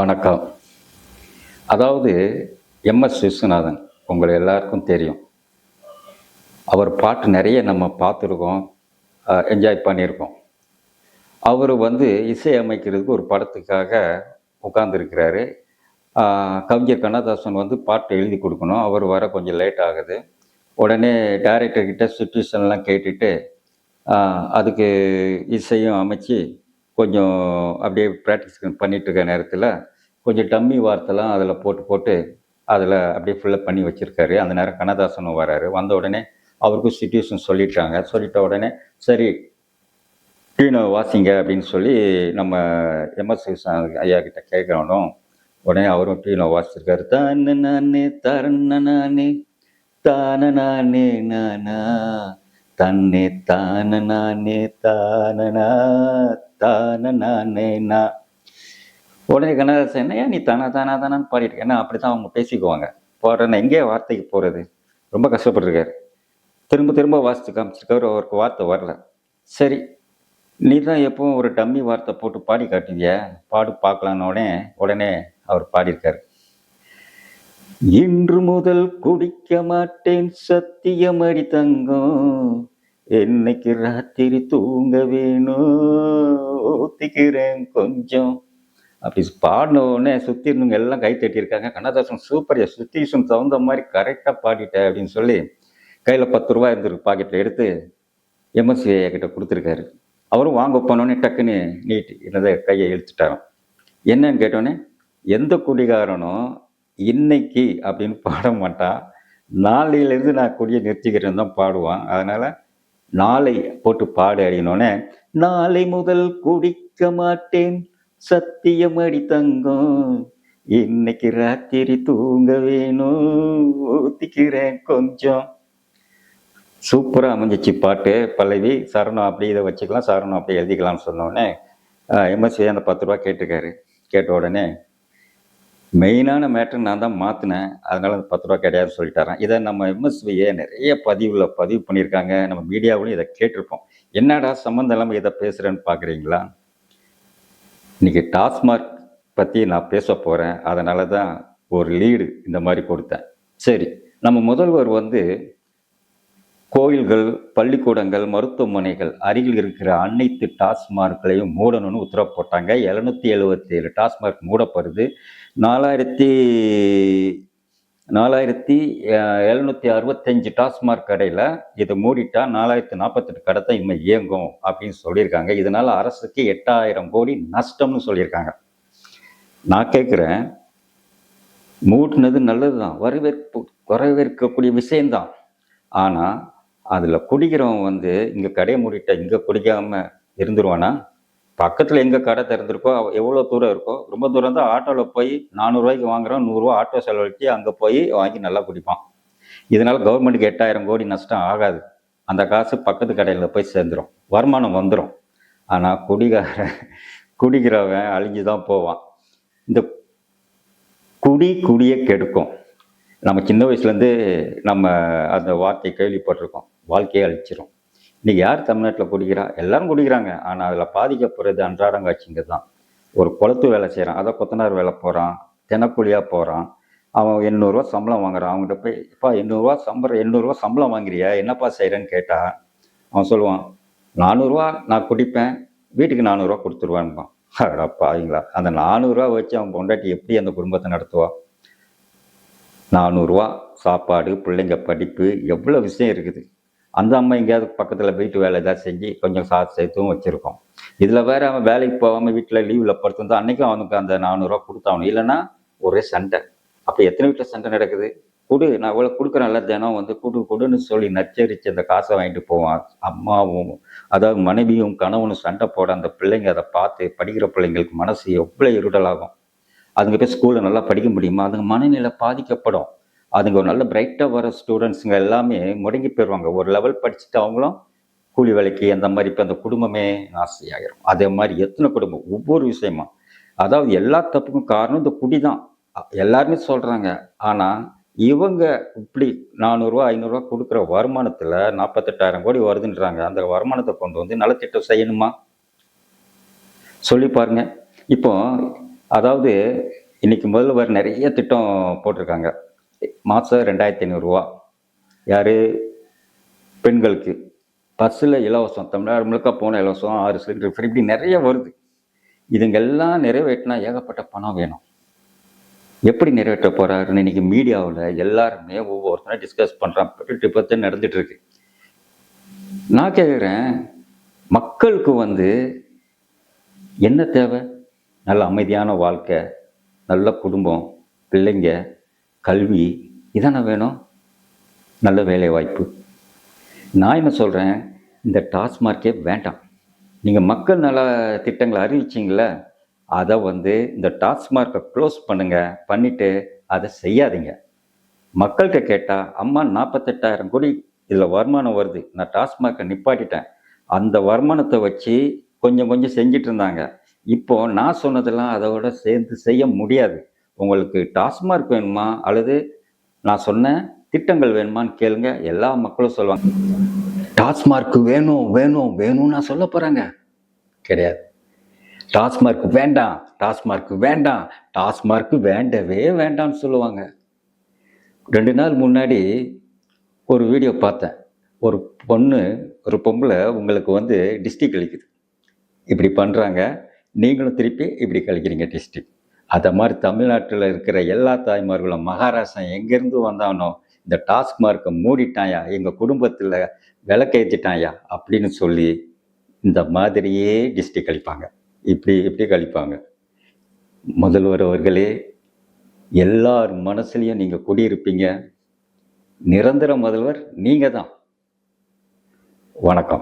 வணக்கம். அதாவது எம்.எஸ். விஸ்வநாதன் உங்களை எல்லாருக்கும் தெரியும். அவர் பாட்டு நிறைய நம்ம பார்த்துருக்கோம், என்ஜாய் பண்ணியிருக்கோம். அவர் இசை அமைக்கிறதுக்கு ஒரு படத்துக்காக உட்கார்ந்துருக்கிறாரு. கவிஞர் கண்ணதாசன் பாட்டு எழுதி கொடுக்கணும். அவர் வர கொஞ்சம் லேட் ஆகுது. உடனே டைரக்டர்கிட்ட சுச்சுவேஷன்லாம் கேட்டுட்டு அதுக்கு இசையும் அமைச்சு கொஞ்சம் அப்படியே ப்ராக்டிஸ் பண்ணிட்டு இருக்க நேரத்தில் கொஞ்சம் டம்மி வார்த்தைலாம் அதில் போட்டு அதில் அப்படியே ஃபில்லப் பண்ணி வச்சுருக்காரு. அந்த நேரம் கண்ணதாசனும் வராரு. வந்த உடனே அவருக்கும் சுச்சுவேஷன் சொல்லிட்ட உடனே சரி டீனோ வாசிங்க அப்படின்னு சொல்லி நம்ம எம்.எஸ். ஐயா கிட்ட கேட்குறோம். உடனே அவரும் டீனோ வாசிச்சிருக்காரு. தானே நானே தரன நானே தான நானே நானா தன்னே தான நானே தானனா தான நானே நா. உடனே கண்ணதாசன் என்னையா நீ தானான்னு பாடிட்டு ஏன்னா அப்படித்தான் அவங்க பேசிக்குவாங்க. போடுறேன்னா எங்கேயே வார்த்தைக்கு போகிறது, ரொம்ப கஷ்டப்பட்டுருக்காரு. திரும்ப வாசித்து காமிச்சிருக்காரு. அவருக்கு வார்த்தை வரல. சரி நீ தான் எப்பவும் ஒரு டம்மி வார்த்தை போட்டு பாடி காட்டுவிய, பாடு பார்க்கலான்னு உடனே அவர் பாடியிருக்காரு. இன்று முதல் குடிக்க மாட்டேன் சத்தியமடி தங்கம், என்னைக்கு ராத்திரி தூங்க வேணும் ஊத்திக்கிறேன் கொஞ்சம். அப்படி பாடின உடனே சுற்றி இருந்தவங்க எல்லாம் கை தட்டியிருக்காங்க. கண்ணதாசன் சூப்பர், சுச்சுவேஷன் தகுந்த மாதிரி கரெக்டாக பாடிட்டேன் அப்படின்னு சொல்லி கையில் 10 ரூபா இருந்திருக்கு பாக்கெட்டில் எடுத்து எம்.எஸ். ஐயா கிட்ட கொடுத்துருக்காரு. அவரும் வாங்க போனோடனே டக்குன்னு நீட்டு என்னதை கையை இழுத்துட்டாராம். என்னன்னு கேட்டோடனே எந்த குடிகாரனும் இன்னைக்கு அப்படின்னு பாட மாட்டான், நாளையிலேருந்து நான் குடியை நிறுத்திக்கிறேன்னு தான் பாடுவான். அதனால் நாளை போட்டு பாடு அப்படின்னோடனே நாளை முதல் குடிக்க மாட்டேன் சத்தியமடி தங்கம், இன்னைக்கு ராத்திரி தூங்க வேணும் ஊத்திக்கிறேன் கொஞ்சம். சூப்பராக அமைஞ்சிச்சு பாட்டு. பல்லவி சரணம் அப்படி இதை வச்சுக்கலாம், சரணம் அப்படி எழுதிக்கலாம்னு சொன்னோடனே எம்.எஸ். அந்த 10 ரூபா கேட்டுக்காரு. கேட்ட உடனே மெயினான மேட்ரு நான் தான் மாற்றினேன், அதனால அந்த 10 ரூபா கிடையாதுன்னு சொல்லிட்டாரான். இதை நம்ம எம்.எஸ்.வியை நிறைய பதிவு பண்ணியிருக்காங்க. நம்ம மீடியாவிலையும் இதை கேட்டிருப்போம். என்னடா சம்மந்தம் இல்லாமல் இதை பேசுகிறேன்னு பார்க்குறீங்களா? இன்றைக்கி டாஸ்மார்க் பற்றி நான் பேச போகிறேன். அதனால தான் ஒரு லீடு இந்த மாதிரி கொடுத்தேன். சரி, நம்ம முதல்வர் கோயில்கள், பள்ளிக்கூடங்கள், மருத்துவமனைகள் அருகில் இருக்கிற அனைத்து டாஸ்மார்க்களையும் மூடணும்னு உத்தரவு போட்டாங்க. 777 டாஸ்மார்க் மூடப்படுது. 4765 டாஸ்மார்க் கடையில் இதை மூடிட்டா 4048 கடை தான் இனிமேல் இயங்கும் அப்படின்னு சொல்லியிருக்காங்க. இதனால அரசுக்கு 8000 கோடி நஷ்டம்னு சொல்லியிருக்காங்க. நான் கேட்குறேன், மூட்டினது நல்லது தான், வரவேற்கக்கூடிய விஷயம்தான். ஆனால் அதில் குடிக்கிறவன் இங்கே கடையை மூடிட்டா இங்கே குடிக்காமல் இருந்துருவானா? பக்கத்தில் எங்கே கடை திறந்துருக்கோ, எவ்வளோ தூரம் இருக்கோ, ரொம்ப தூரம் தான் ஆட்டோவில் போய் 400 ரூபாய்க்கு வாங்குறோம், 100 ரூபா ஆட்டோ செலவழித்து அங்கே போய் வாங்கி நல்லா குடிப்பான். இதனால் கவர்மெண்ட்டுக்கு 8000 கோடி நஷ்டம் ஆகாது. அந்த காசு பக்கத்து கடையில் போய் சேர்ந்துடும், வருமானம் வந்துடும். ஆனால் குடிக்கிறவன் அழிஞ்சு தான் போவான். இந்த குடியை கெடுக்கும். நம்ம சின்ன வயசுலேருந்து நம்ம அந்த வார்த்தையை கேள்விப்பட்டிருக்கோம், வாழ்க்கையை அழிச்சிரும். இன்றைக்கி யார் தமிழ்நாட்டில் குடிக்கிறா? எல்லாரும் குடிக்கிறாங்க. ஆனால் அதில் பாதிக்கப்படுறது அன்றாடங்காட்சிங்க தான். ஒரு குளத்து வேலை செய்கிறான், அதை கொத்தனார் வேலை போகிறான், தினக்கூலியாக போகிறான், அவன் 800 ரூபா சம்பளம் வாங்குறான். அவங்ககிட்ட போய் இப்போ 800 ரூபா சம்பளம் வாங்குறியா, என்னப்பா செய்கிறேன்னு கேட்டால் அவன் சொல்லுவான், 400 ரூபா நான் குடிப்பேன், வீட்டுக்கு 400 ரூபா கொடுத்துருவான்பான். அடப்பாவீங்களா, அந்த 400 ரூபா வச்சு அவன் பொண்டாட்டி எப்படி அந்த குடும்பத்தை நடத்துவான்? 400 ரூபா சாப்பாடு, பிள்ளைங்க படிப்பு, எவ்வளோ விஷயம் இருக்குது. அந்த அம்மா எங்கேயாவது பக்கத்தில் வீட்டு வேலை ஏதாவது செஞ்சு கொஞ்சம் சேர்த்தும் வச்சுருக்கோம். இதில் வேறு அவன் வேலைக்கு போகாமல் வீட்டில் லீவில் படுத்திருந்தா அன்றைக்கும் அவனுக்கு அந்த 400 ரூபா கொடுத்தாகணும். இல்லைன்னா ஒரே சண்டை. அப்போ எத்தனை வீட்டில் சண்டை நடக்குது? நான் இவ்வளோ கொடுக்குறேன்ல, தினம் கொடுன்னு சொல்லி நச்சரித்து அந்த காசை வாங்கிட்டு போவான். அம்மாவும் அதாவது மனைவியும் கணவனும் சண்டை போட அந்த பிள்ளைங்க அதை பார்த்து படிக்கிற பிள்ளைங்களுக்கு மனசு எவ்வளோ இருடலாகும். அதுங்க போய் ஸ்கூலில் நல்லா படிக்க முடியுமா? அதுங்க மனநிலை பாதிக்கப்படும். அதுங்க ஒரு நல்ல பிரைட்டாக வர ஸ்டூடெண்ட்ஸுங்க எல்லாமே முடங்கி போயிடுவாங்க. ஒரு லெவல் படிச்சுட்டு அவங்களும் கூலி வேலைக்கு அந்த மாதிரி இப்போ அந்த குடும்பமே நாசையாகிடும். அதே மாதிரி எத்தனை குடும்பம் ஒவ்வொரு விஷயமா. அதாவது எல்லா தப்புக்கும் காரணம் இந்த குடி தான் எல்லாருமே சொல்கிறாங்க. ஆனால் இவங்க இப்படி 400 ரூபா 500 ரூபா கொடுக்குற வருமானத்தில் 48,000 கோடி வருதுன்றாங்க. அந்த வருமானத்தை கொண்டு நலத்திட்டம் செய்யணுமா? சொல்லி பாருங்க. இப்போ அதாவது இன்னைக்கு முதல்வர் நிறைய திட்டம் போட்டிருக்காங்க. மாதம் 2500 யார் பெண்களுக்கு பஸ்ஸில் இலவசம், தமிழ்நாடு முழுக்க போன இலவசம், 6 சிலிண்டர் ஃப்ரீ, இப்படி நிறைய வருது. இதுங்கெல்லாம் நிறைவேற்றினா ஏகப்பட்ட பணம் வேணும். எப்படி நிறைவேற்ற போறாருன்னு இன்னைக்கு மீடியாவில் எல்லாருமே ஒவ்வொருத்தரும் டிஸ்கஸ் பண்ணுறான். பற்றி நடந்துட்டு இருக்கு. நான் கேட்குறேன், மக்களுக்கு என்ன தேவை? நல்ல அமைதியான வாழ்க்கை, நல்ல குடும்பம், பிள்ளைங்க, கல்வி, இதானே வேணும். நல்ல வேலை வாய்ப்பு. நான் என்ன சொல்கிறேன், இந்த டாஸ்மார்க்கே வேண்டாம். நீங்கள் மக்கள் நல திட்டங்களை அறிவிச்சிங்கள, அதை இந்த டாஸ்மார்க்கை க்ளோஸ் பண்ணிவிட்டு அதை செய்யாதீங்க. மக்கள்கிட்ட கேட்டால், அம்மா 48,000 கோடி இதில் வருமானம் வருது, நான் டாஸ்மார்க்கை நிப்பாட்டிட்டேன், அந்த வருமானத்தை வச்சு கொஞ்சம் கொஞ்சம் செஞ்சிட்டு இருந்தாங்க. இப்போ நான் சொன்னதெல்லாம் அதோட சேர்ந்து செய்ய முடியாது. உங்களுக்கு டாஸ்மார்க் வேணுமா அல்லது நான் சொன்ன திட்டங்கள் வேணுமான்னு கேளுங்க, எல்லா மக்களும் சொல்லுவாங்க. டாஸ்மார்க் வேணும் வேணும் வேணும்னு நான் சொல்ல போகிறாங்க கிடையாது. டாஸ்மார்க் வேண்டாம், டாஸ்மார்க் வேண்டாம், டாஸ்மார்க் வேண்டவே வேண்டாம்னு சொல்லுவாங்க. 2 நாள் முன்னாடி ஒரு வீடியோ பார்த்தேன். ஒரு பொம்பளை உங்களுக்கு டிஸ்டி கழிக்குது, இப்படி பண்ணுறாங்க, நீங்களும் திருப்பி இப்படி கழிக்கிறீங்க டிஸ்டி. அதை மாதிரி தமிழ்நாட்டில் இருக்கிற எல்லா தாய்மார்களும், மகாராஷ்டிரா எங்கேருந்து வந்தானோ இந்த டாஸ்மார்க்கை மூடிட்டாயா, எங்கள் குடும்பத்தில் விளக்கேற்றிட்டாயா அப்படின்னு சொல்லி இந்த மாதிரியே டிஸ்டி கழிப்பாங்க. இப்படி கழிப்பாங்க. முதல்வர் அவர்களே, எல்லார் மனசுலையும் நீங்கள் குடியிருப்பீங்க. நிரந்தர முதல்வர் நீங்கள் தான். வணக்கம்.